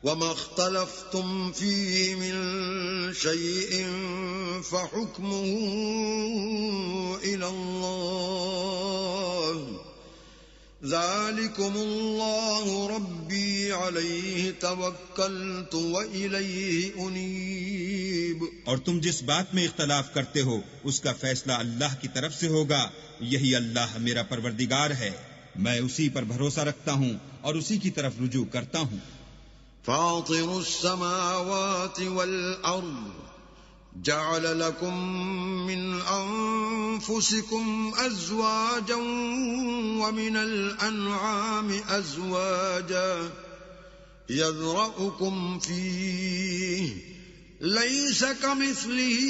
وما اختلفتم فيه من شيء فحكمه إلى الله ذلكم الله ربي عليه توكلت وإليه أنيب۔ اور تم جس بات میں اختلاف کرتے ہو اس کا فیصلہ اللہ کی طرف سے ہوگا، یہی اللہ میرا پروردگار ہے، میں اسی پر بھروسہ رکھتا ہوں اور اسی کی طرف رجوع کرتا ہوں۔ فاطر السماوات والأرض جعل لكم من أنفسكم أزواجا ومن الأنعام أزواجا يذرأكم فيه ليس كمثله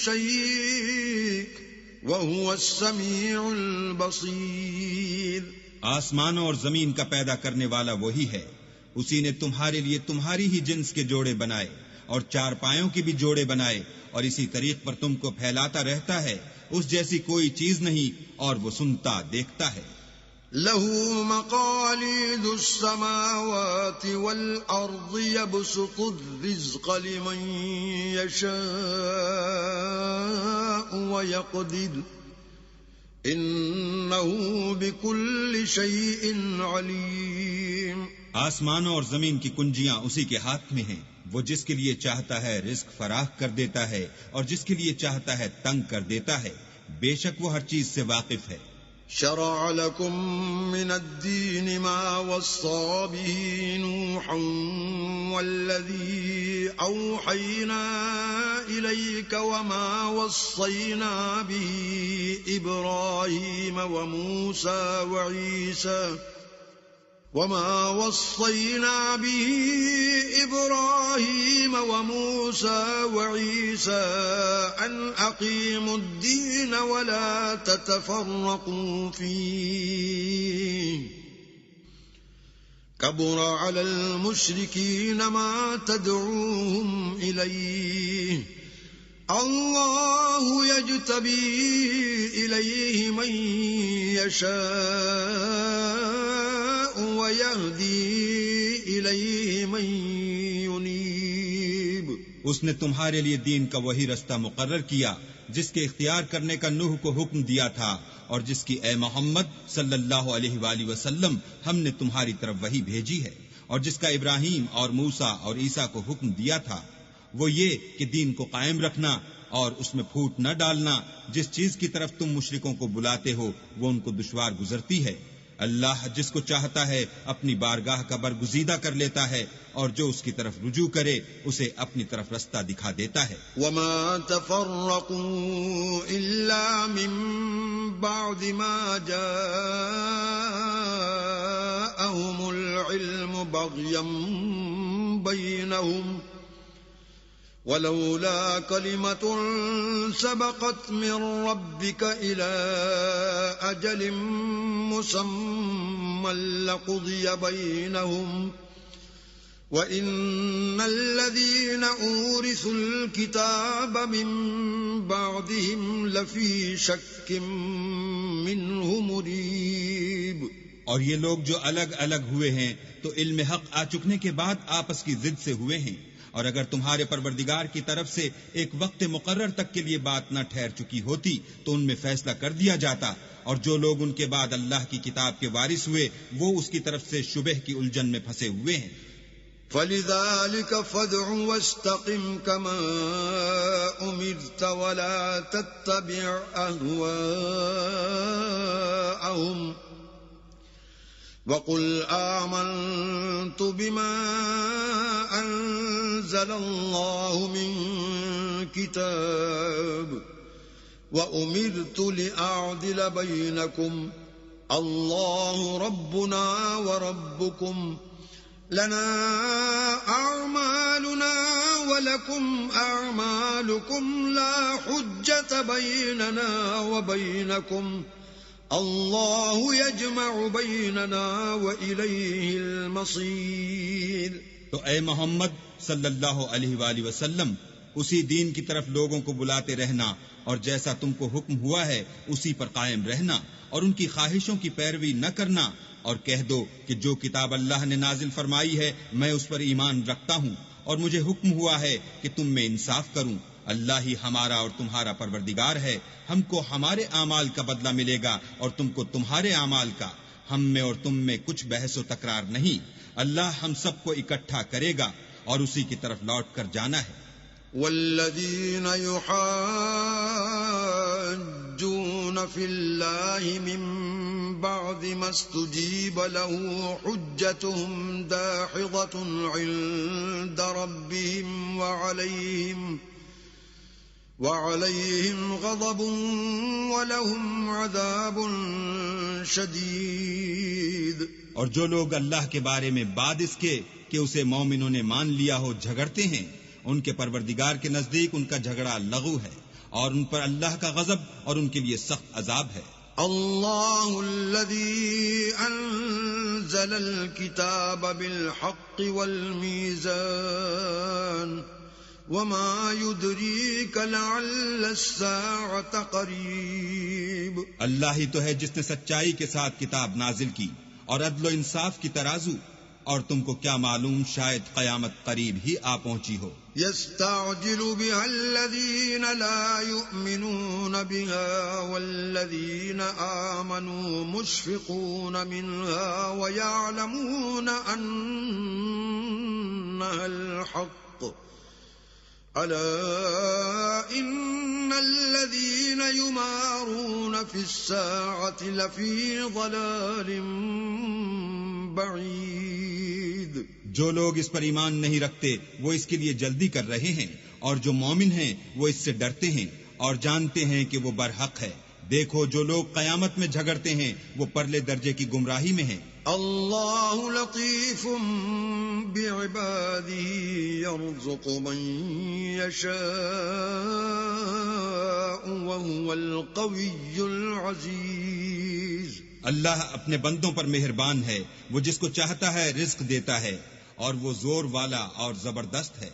شيء وهو السميع البصير۔ آسمانوں اور زمین کا پیدا کرنے والا وہی ہے، اسی نے تمہارے لیے تمہاری ہی جنس کے جوڑے بنائے اور چار پایوں کے بھی جوڑے بنائے، اور اسی طریق پر تم کو پھیلاتا رہتا ہے، اس جیسی کوئی چیز نہیں، اور وہ سنتا دیکھتا ہے۔ له مقاليد السماوات والأرض يبسط الرزق لمن يشاء ويقدر إنه بكل شيء عليم۔ آسمانوں اور زمین کی کنجیاں اسی کے ہاتھ میں ہیں، وہ جس کے لیے چاہتا ہے رزق فراخ کر دیتا ہے اور جس کے لیے چاہتا ہے تنگ کر دیتا ہے، بے شک وہ ہر چیز سے واقف ہے۔ شرع لكم من الدين ما وصى به نوحا والذي أوحينا إليك وما وصينا به إبراهيم وموسى وعيسى أن أقيموا الدين ولا تتفرقوا فيه كبر على المشركين ما تدعوهم إليه الله يجتبي إليه من يشاء ويهدي إليه من ينيب۔ اس نے تمہارے لیے دین کا وہی رستہ مقرر کیا جس کے اختیار کرنے کا نوح کو حکم دیا تھا، اور جس کی اے محمد صلی اللہ علیہ وآلہ وسلم ہم نے تمہاری طرف وہی بھیجی ہے، اور جس کا ابراہیم اور موسیٰ اور عیسیٰ کو حکم دیا تھا، وہ یہ کہ دین کو قائم رکھنا اور اس میں پھوٹ نہ ڈالنا۔ جس چیز کی طرف تم مشرکوں کو بلاتے ہو وہ ان کو دشوار گزرتی ہے، اللہ جس کو چاہتا ہے اپنی بارگاہ کا برگزیدہ کر لیتا ہے، اور جو اس کی طرف رجوع کرے اسے اپنی طرف رستہ دکھا دیتا ہے۔ وما تفرقوا إلا من بعد ما جاءهم العلم بغيا بينهم ولولا كلمة سبقت من ربك إلى أجل مسمى لقضي بينهم وَإِنَّ الَّذِينَ أُورِثُوا الْكِتَابَ مِن بَعْدِهِمْ لَفِي شَكٍّ مِّنْهُ مُرِيبٍ۔ اور یہ لوگ جو الگ الگ ہوئے ہیں تو علم حق آ چکنے کے بعد آپس کی ضد سے ہوئے ہیں، اور اگر تمہارے پروردگار کی طرف سے ایک وقت مقرر تک کے لیے بات نہ ٹھہر چکی ہوتی تو ان میں فیصلہ کر دیا جاتا، اور جو لوگ ان کے بعد اللہ کی کتاب کے وارث ہوئے وہ اس کی طرف سے شبہ کی الجھن میں پھنسے ہوئے ہیں۔ فَلِذَلِكَ فَادْعُ وَاسْتَقِمْ كَمَا أُمِرْتَ وَلَا تَتَّبِعْ أَهْوَاءَهُمْ وَقُلْ آمَنْتُ بِمَا أَنزَلَ اللَّهُ مِنْ كِتَابٍ وَأُمِرْتُ لِأَعْدِلَ بَيْنَكُمْ اللَّهُ رَبُّنَا وَرَبُّكُمْ لنا أعمالنا ولكم أعمالكم لا حجة بيننا وبينكم الله يجمع بيننا وإليه المصير۔ تو اے محمد صلی اللہ علیہ وآلہ وسلم اسی دین کی طرف لوگوں کو بلاتے رہنا، اور جیسا تم کو حکم ہوا ہے اسی پر قائم رہنا، اور ان کی خواہشوں کی پیروی نہ کرنا، اور کہہ دو کہ جو کتاب اللہ نے نازل فرمائی ہے میں اس پر ایمان رکھتا ہوں، اور مجھے حکم ہوا ہے کہ تم میں انصاف کروں۔ اللہ ہی ہمارا اور تمہارا پروردگار ہے، ہم کو ہمارے اعمال کا بدلہ ملے گا اور تم کو تمہارے اعمال کا، ہم میں اور تم میں کچھ بحث و تکرار نہیں۔ اللہ ہم سب کو اکٹھا کرے گا اور اسی کی طرف لوٹ کر جانا ہے۔ والذین یحاجون فی اللہ من بعد ما استجیب له حجتهم داحضة عند ربهم وعليهم غضب ولهم عذاب شدید۔ اور جو لوگ اللہ کے بارے میں بعد اس کے کہ اسے مومنوں نے مان لیا ہو جھگڑتے ہیں، ان کے پروردگار کے نزدیک ان کا جھگڑا لغو ہے، اور ان پر اللہ کا غضب اور ان کے لیے سخت عذاب ہے۔ اللہ الذی انزل الکتاب بالحق والمیزان وما يدريك لعل الساعة قریب۔ اللہ ہی تو ہے جس نے سچائی کے ساتھ کتاب نازل کی اور عدل و انصاف کی ترازو، اور تم کو کیا معلوم شاید قیامت قریب ہی آ پہنچی ہو۔ يستعجل بها الذين لا يؤمنون بها والذين آمنوا مشفقون منها ويعلمون أنها الحق ألا إن الذين يمارون في الساعة لفي ضلال بعید۔ جو لوگ اس پر ایمان نہیں رکھتے وہ اس کے لیے جلدی کر رہے ہیں، اور جو مومن ہیں وہ اس سے ڈرتے ہیں اور جانتے ہیں کہ وہ برحق ہے۔ دیکھو جو لوگ قیامت میں جھگڑتے ہیں وہ پرلے درجے کی گمراہی میں ہیں۔ اللہ لطیف بعباده يرزق من يشاء وهو القوی العزیز۔ اللہ اپنے بندوں پر مہربان ہے، وہ جس کو چاہتا ہے رزق دیتا ہے، اور وہ زور والا اور زبردست ہے۔